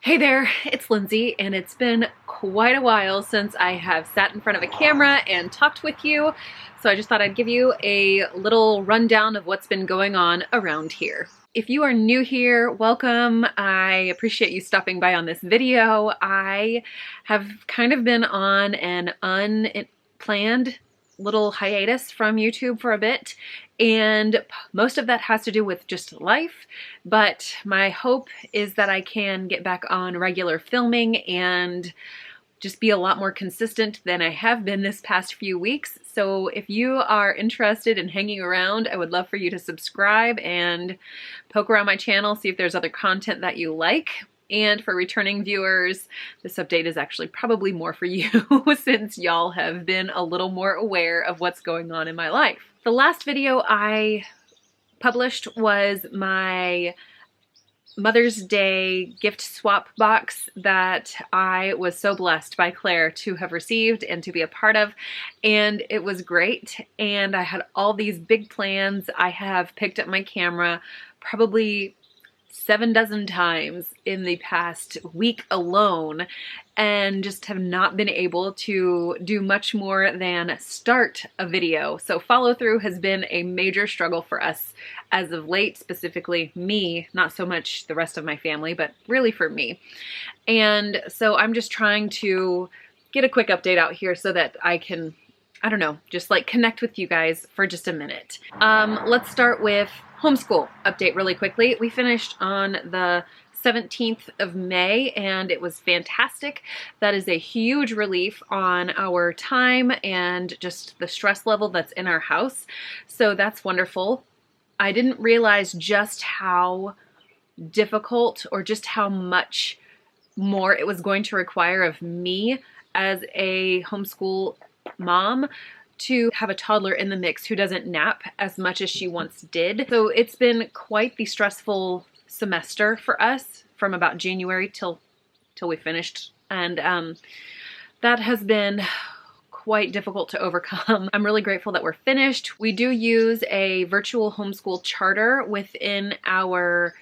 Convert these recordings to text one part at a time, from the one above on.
Hey there, it's Lindsay, and it's been quite a while since I have sat in front of a camera and talked with you, so I just thought I'd give you a little rundown of what's been going on around here. If you are new here, welcome. I appreciate you stopping by on this video. I have kind of been on an unplanned little hiatus from YouTube for a bit, and most of that has to do with just life, but my hope is that I can get back on regular filming and just be a lot more consistent than I have been this past few weeks. So if you are interested in hanging around, I would love for you to subscribe and poke around my channel, see if there's other content that you like. And for returning viewers, this update is actually probably more for you since y'all have been a little more aware of what's going on in my life. The last video I published was my Mother's Day gift swap box that I was so blessed by Claire to have received and to be a part of, and it was great. And I had all these big plans. I have picked up my camera probably 7 dozen times in the past week alone and just have not been able to do much more than start a video. So follow through has been a major struggle for us as of late, specifically me, not so much the rest of my family, but really for me. And so I'm just trying to get a quick update out here so that I can, I don't know, just like connect with you guys for just a minute. Let's start with homeschool update really quickly. We finished on the 17th of May and it was fantastic. That is a huge relief on our time and just the stress level that's in our house. So that's wonderful. I didn't realize just how difficult or just how much more it was going to require of me as a homeschool mom to have a toddler in the mix who doesn't nap as much as she once did. So it's been quite the stressful semester for us from about January till we finished. And that has been quite difficult to overcome. I'm really grateful that we're finished. We do use a virtual homeschool charter within our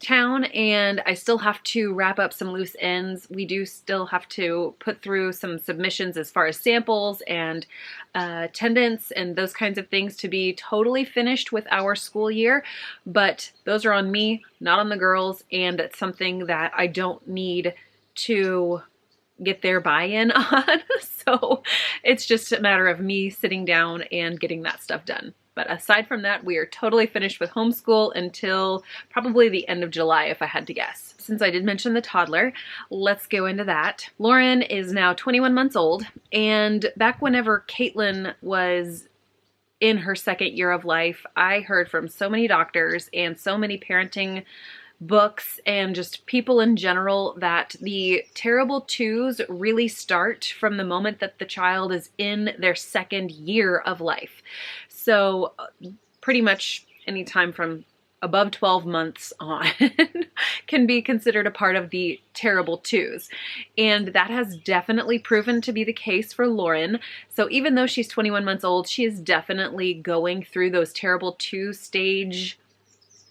town, and I still have to wrap up some loose ends. We do still have to put through some submissions as far as samples and attendance and those kinds of things to be totally finished with our school year, but those are on me, not on the girls, and it's something that I don't need to get their buy-in on. So it's just a matter of me sitting down and getting that stuff done. But aside from that, we are totally finished with homeschool until probably the end of July, if I had to guess. Since I did mention the toddler, let's go into that. Lauren is now 21 months old, and back whenever Caitlin was in her second year of life, I heard from so many doctors and so many parenting books and just people in general that the terrible twos really start from the moment that the child is in their second year of life. So pretty much any time from above 12 months on can be considered a part of the terrible twos. And that has definitely proven to be the case for Lauren. So even though she's 21 months old, she is definitely going through those terrible two stage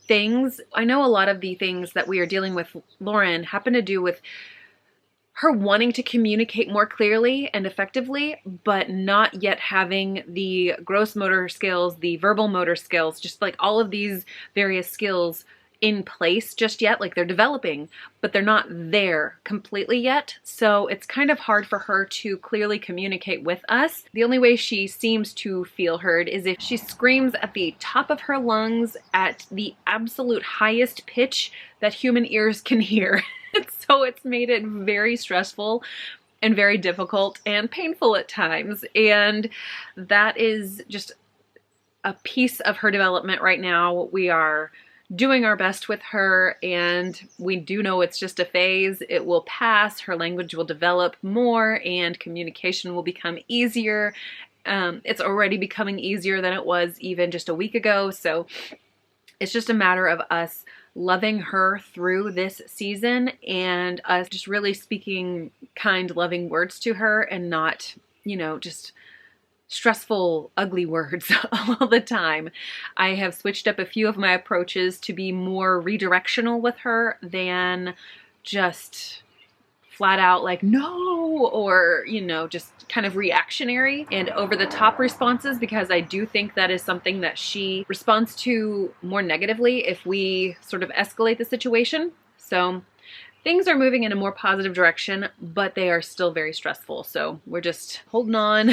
things. I know a lot of the things that we are dealing with Lauren happen to do with her wanting to communicate more clearly and effectively, but not yet having the gross motor skills, the verbal motor skills, just like all of these various skills in place just yet. Like they're developing, but they're not there completely yet. So it's kind of hard for her to clearly communicate with us. The only way she seems to feel heard is if she screams at the top of her lungs at the absolute highest pitch that human ears can hear. So it's made it very stressful and very difficult and painful at times. And that is just a piece of her development right now. We are doing our best with her, and we do know it's just a phase. It will pass, her language will develop more, and communication will become easier. It's already becoming easier than it was even just a week ago, so it's just a matter of us loving her through this season and us just really speaking kind, loving words to her and not, you know, just stressful, ugly words all the time. I have switched up a few of my approaches to be more redirectional with her than just flat out like, no, or, you know, just kind of reactionary and over the top responses, because I do think that is something that she responds to more negatively if we sort of escalate the situation. So things are moving in a more positive direction, but they are still very stressful. So we're just holding on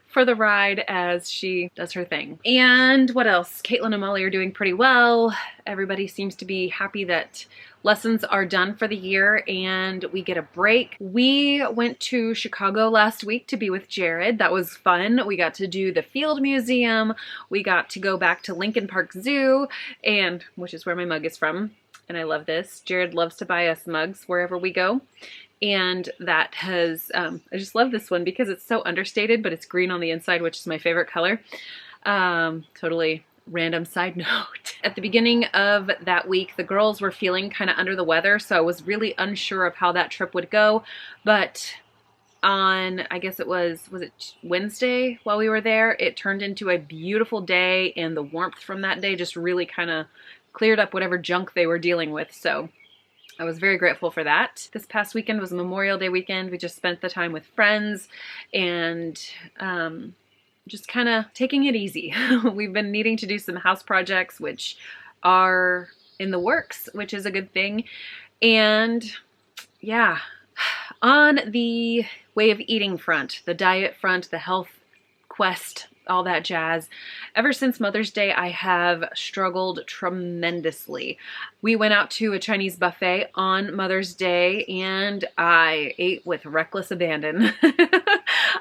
for the ride as she does her thing. And what else? Caitlin and Molly are doing pretty well. Everybody seems to be happy that lessons are done for the year and we get a break. We went to Chicago last week to be with Jared. That was fun. We got to do the Field Museum. We got to go back to Lincoln Park Zoo, and which is where my mug is from. And I love this. Jared loves to buy us mugs wherever we go. And that has, I just love this one because it's so understated, but it's green on the inside, which is my favorite color. Totally random side note. At the beginning of that week, the girls were feeling kind of under the weather, so I was really unsure of how that trip would go. But on, I guess it was it Wednesday while we were there, it turned into a beautiful day, and the warmth from that day just really kind of cleared up whatever junk they were dealing with. So I was very grateful for that. This past weekend was Memorial Day weekend. We just spent the time with friends and just kind of taking it easy. We've been needing to do some house projects, which are in the works, which is a good thing. And yeah, on the way of eating front, the diet front, the health quest, all that jazz, ever since Mother's Day, I have struggled tremendously. We went out to a Chinese buffet on Mother's Day and I ate with reckless abandon.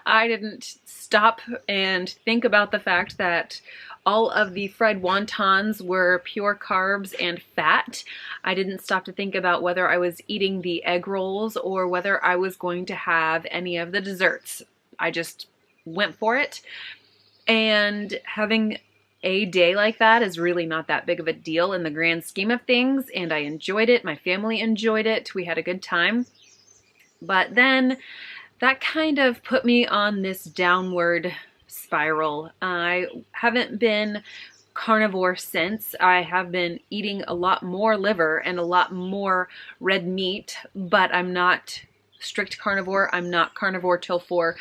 I didn't stop and think about the fact that all of the fried wontons were pure carbs and fat. I didn't stop to think about whether I was eating the egg rolls or whether I was going to have any of the desserts. I just went for it. And having a day like that is really not that big of a deal in the grand scheme of things. And I enjoyed it. My family enjoyed it. We had a good time. But then that kind of put me on this downward spiral. I haven't been carnivore since. I have been eating a lot more liver and a lot more red meat, but I'm not strict carnivore. I'm not carnivore till 4.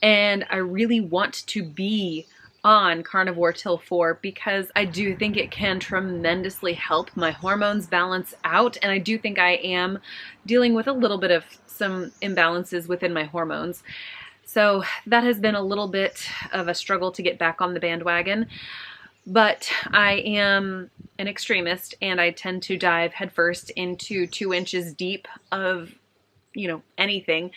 And I really want to be on carnivore till 4 because I do think it can tremendously help my hormones balance out. And I do think I am dealing with a little bit of some imbalances within my hormones. So that has been a little bit of a struggle to get back on the bandwagon. But I am an extremist and I tend to dive headfirst into 2 inches deep of, you know, anything.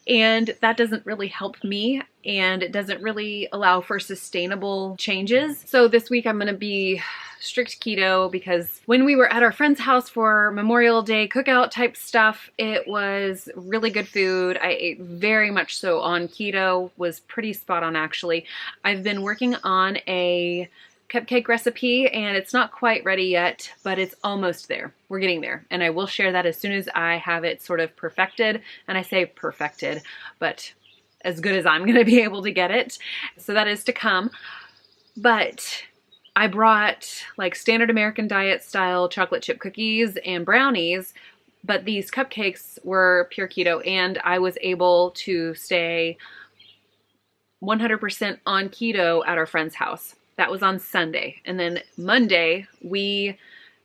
And that doesn't really help me and it doesn't really allow for sustainable changes. So this week I'm going to be strict keto because when we were at our friend's house for Memorial Day cookout type stuff, it was really good food. I ate very much so on keto, was pretty spot on actually. I've been working on a cupcake recipe and it's not quite ready yet, but it's almost there. We're getting there. And I will share that as soon as I have it sort of perfected. And I say perfected, but as good as I'm going to be able to get it. So that is to come. But I brought like standard American diet style chocolate chip cookies and brownies, but these cupcakes were pure keto and I was able to stay 100% on keto at our friend's house. That was on Sunday. And then Monday, we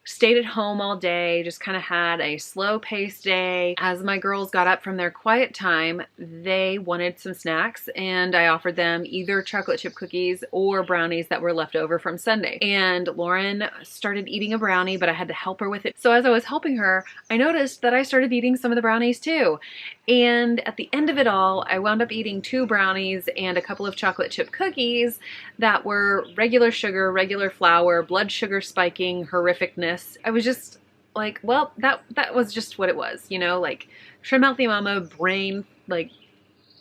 stayed at home all day, just kind of had a slow paced day. As my girls got up from their quiet time, they wanted some snacks and I offered them either chocolate chip cookies or brownies that were left over from Sunday. And Lauren started eating a brownie, but I had to help her with it. So as I was helping her, I noticed that I started eating some of the brownies too. And at the end of it all, I wound up eating 2 brownies and a couple of chocolate chip cookies that were regular sugar, regular flour, blood sugar spiking, horrificness. I was just like, well, that was just what it was, you know, like Shrimp Healthy Mama brain like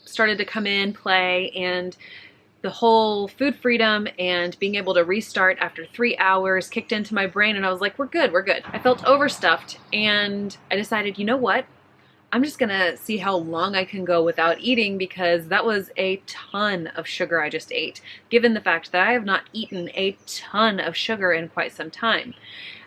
started to come in play and the whole food freedom and being able to restart after 3 hours kicked into my brain and I was like, we're good, we're good. I felt overstuffed and I decided, you know what? I'm just gonna see how long I can go without eating because that was a ton of sugar I just ate, given the fact that I have not eaten a ton of sugar in quite some time.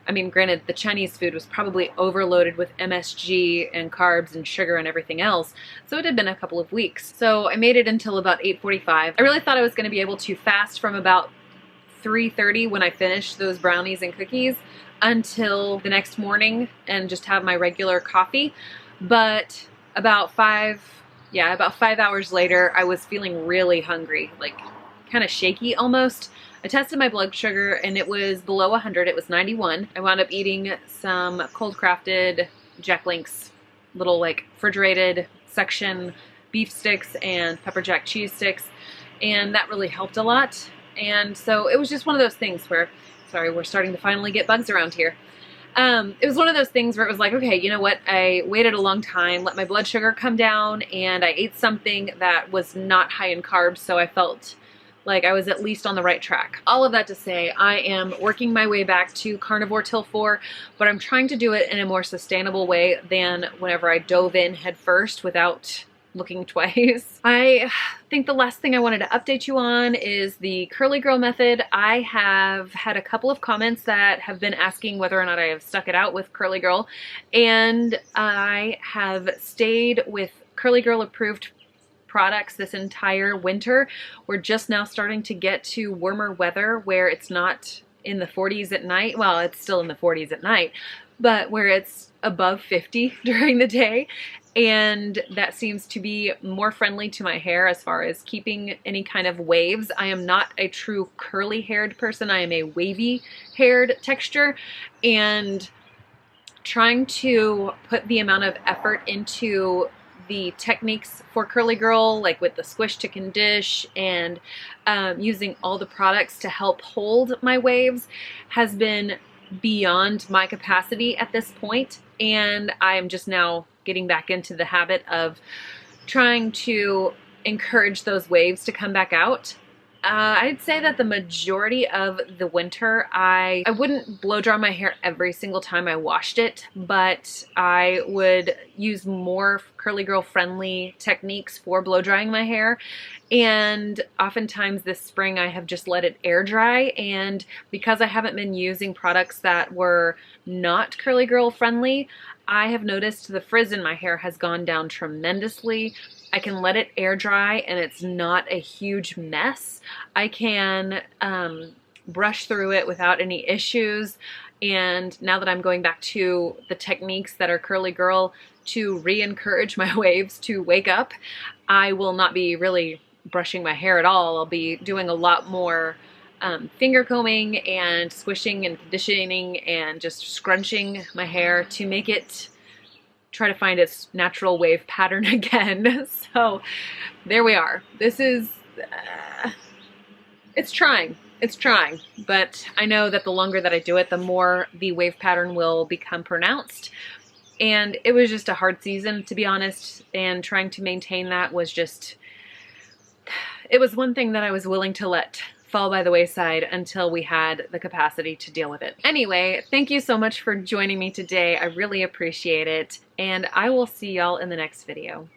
I mean, granted, the Chinese food was probably overloaded with MSG and carbs and sugar and everything else, so it had been a couple of weeks. So I made it until about 8:45. I really thought I was going to be able to fast from about 3:30 when I finished those brownies and cookies until the next morning and just have my regular coffee. But about 5 hours later, I was feeling really hungry, like kind of shaky almost. I tested my blood sugar and it was below 100. It was 91. I wound up eating some cold crafted Jack Link's little like refrigerated section beef sticks and pepper jack cheese sticks, and that really helped a lot. And so it was just one of those things where, sorry, we're starting to finally get bugs around here. It was one of those things where it was like, okay, you know what? I waited a long time, let my blood sugar come down, and I ate something that was not high in carbs, so I felt like I was at least on the right track. All of that to say, I am working my way back to carnivore till 4, but I'm trying to do it in a more sustainable way than whenever I dove in head first without looking twice. I think the last thing I wanted to update you on is the curly girl method. I have had a couple of comments that have been asking whether or not I have stuck it out with curly girl, and I have stayed with curly girl approved products this entire winter. We're just now starting to get to warmer weather where it's not in the 40s at night. Well, it's still in the 40s at night, but where it's above 50 during the day. And that seems to be more friendly to my hair as far as keeping any kind of waves. I am not a true curly haired person. I am a wavy haired texture, and trying to put the amount of effort into the techniques for curly girl, like with the squish to condish and using all the products to help hold my waves, has been beyond my capacity at this point. And I'm just now getting back into the habit of trying to encourage those waves to come back out. I'd say that the majority of the winter, I wouldn't blow dry my hair every single time I washed it, but I would use more curly girl friendly techniques for blow drying my hair. And oftentimes this spring I have just let it air dry, and because I haven't been using products that were not curly girl friendly, I have noticed the frizz in my hair has gone down tremendously. I can let it air dry and it's not a huge mess. I can brush through it without any issues. And now that I'm going back to the techniques that are curly girl to re-encourage my waves to wake up, I will not be really brushing my hair at all. I'll be doing a lot more finger combing and squishing and conditioning and just scrunching my hair to make it try to find its natural wave pattern again. So there we are. This is, it's trying, but I know that the longer that I do it, the more the wave pattern will become pronounced. And it was just a hard season, to be honest, and trying to maintain that was just, it was one thing that I was willing to let fall by the wayside until we had the capacity to deal with it. Anyway, thank you so much for joining me today. I really appreciate it, and I will see y'all in the next video.